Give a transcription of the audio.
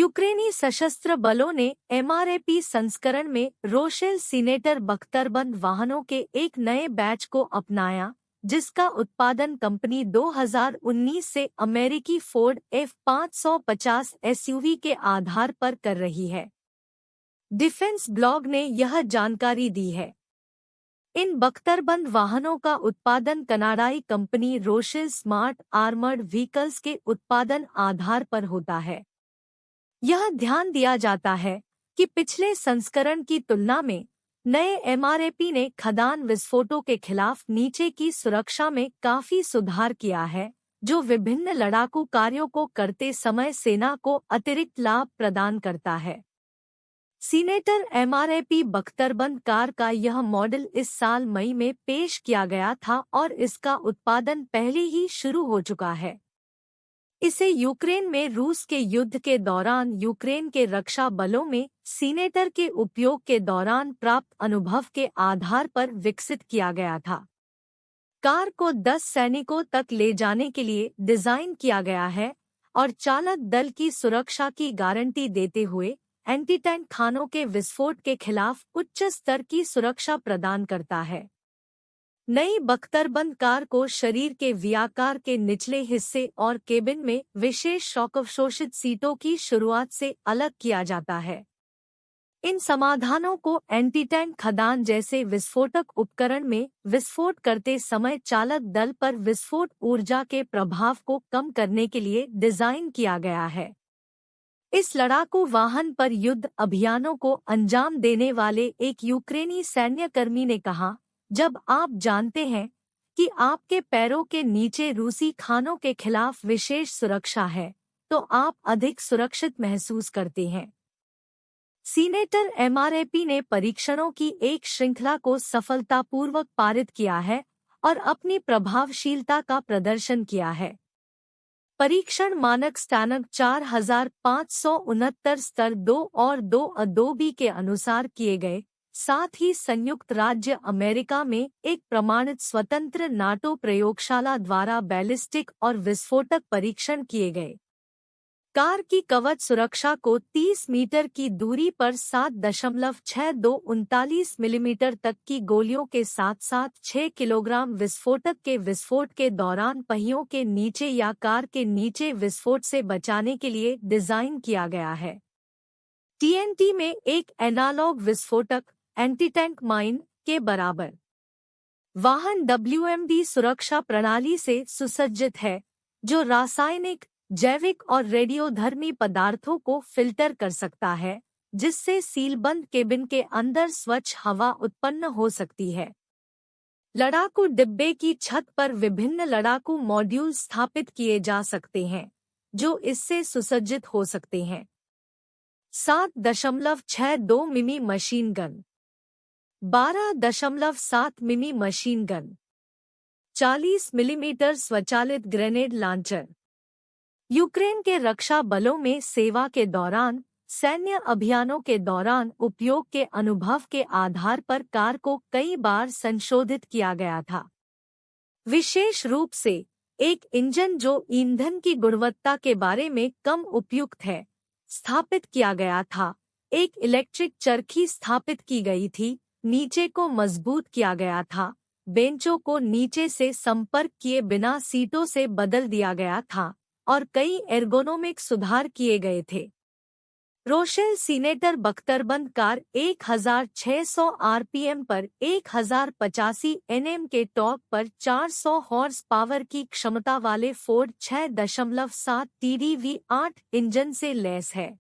यूक्रेनी सशस्त्र बलों ने एमआरएपी संस्करण में रोशेल सीनेटर बख्तरबंद वाहनों के एक नए बैच को अपनाया, जिसका उत्पादन कंपनी 2019 से अमेरिकी फोर्ड F550 एसयूवी के आधार पर कर रही है। डिफेंस ब्लॉग ने यह जानकारी दी है। इन बख्तरबंद वाहनों का उत्पादन कनाडाई company Rochelle smart armoured vehicles के उत्पादन आधार पर होता है। यह ध्यान दिया जाता है कि पिछले संस्करण की तुलना में नए एमआरएपी ने खदान विस्फोटों के खिलाफ नीचे की सुरक्षा में काफी सुधार किया है, जो विभिन्न लड़ाकू कार्यों को करते समय सेना को अतिरिक्त लाभ प्रदान करता है। सीनेटर एमआरएपी बख्तरबंद कार का यह मॉडल इस साल मई में पेश किया गया था और इसका उत्पादन पहले ही शुरू हो चुका है। इसे यूक्रेन में रूस के युद्ध के दौरान यूक्रेन के रक्षा बलों में सीनेटर के उपयोग के दौरान प्राप्त अनुभव के आधार पर विकसित किया गया था। कार को 10 सैनिकों तक ले जाने के लिए डिजाइन किया गया है और चालक दल की सुरक्षा की गारंटी देते हुए एंटी-टैंक खानों के विस्फोट के खिलाफ उच्च स्तर की सुरक्षा प्रदान करता है। नई बख्तरबंद कार को शरीर के व्याकार के निचले हिस्से और केबिन में विशेष शॉक अवशोषित सीटों की शुरुआत से अलग किया जाता है। इन समाधानों को एंटी-टैंक खदान जैसे विस्फोटक उपकरण में विस्फोट करते समय चालक दल पर विस्फोट ऊर्जा के प्रभाव को कम करने के लिए डिजाइन किया गया है। इस लड़ाकू वाहन पर युद्ध अभियानों को अंजाम देने वाले एक यूक्रेनी सैन्यकर्मी ने कहा, जब आप जानते हैं कि आपके पैरों के नीचे रूसी खानों के खिलाफ विशेष सुरक्षा है, तो आप अधिक सुरक्षित महसूस करते हैं। सीनेटर एमआरएपी ने परीक्षणों की एक श्रृंखला को सफलतापूर्वक पारित किया है और अपनी प्रभावशीलता का प्रदर्शन किया है। परीक्षण मानक स्टैंडर्ड 4569 स्तर 2 और 2 अडोबी के अनुसार किए गए। साथ ही संयुक्त राज्य अमेरिका में एक प्रमाणित स्वतंत्र नाटो प्रयोगशाला द्वारा बैलिस्टिक और विस्फोटक परीक्षण किए गए। कार की कवच सुरक्षा को 30 मीटर की दूरी पर 7.6239 मिलीमीटर तक की गोलियों के साथ साथ 6 किलोग्राम विस्फोटक के विस्फोट के दौरान पहियों के नीचे या कार के नीचे विस्फोट से बचाने के लिए डिजाइन किया गया है। टीएनटी में एक एनालॉग विस्फोटक एंटी-टैंक माइन के बराबर वाहन WMD सुरक्षा प्रणाली से सुसज्जित है, जो रासायनिक, जैविक और रेडियोधर्मी पदार्थों को फिल्टर कर सकता है, जिससे सीलबंद केबिन के अंदर स्वच्छ हवा उत्पन्न हो सकती है। लड़ाकू डिब्बे की छत पर विभिन्न लड़ाकू मॉड्यूल स्थापित किए जा सकते हैं, जो इससे सुसज्जित हो सकते हैं। 7.62 मिमी मशीन गन, 12.7 मिमी मशीन गन, 40 मिलीमीटर स्वचालित ग्रेनेड लॉन्चर। यूक्रेन के रक्षा बलों में सेवा के दौरान सैन्य अभियानों के दौरान उपयोग के अनुभव के आधार पर कार को कई बार संशोधित किया गया था। विशेष रूप से एक इंजन जो ईंधन की गुणवत्ता के बारे में कम उपयुक्त है, स्थापित किया गया था। एक इलेक्ट्रिक चरखी स्थापित की गई थी, नीचे को मजबूत किया गया था, बेंचों को नीचे से संपर्क किए बिना सीटों से बदल दिया गया था और कई एर्गोनोमिक सुधार किए गए थे। रोशेल सीनेटर बख्तरबंद कार 1600 आरपीएम पर 1085 Nm के टॉर्क पर 400 हॉर्स पावर की क्षमता वाले फोर्ड 6.7 TDV 8 इंजन से लैस है।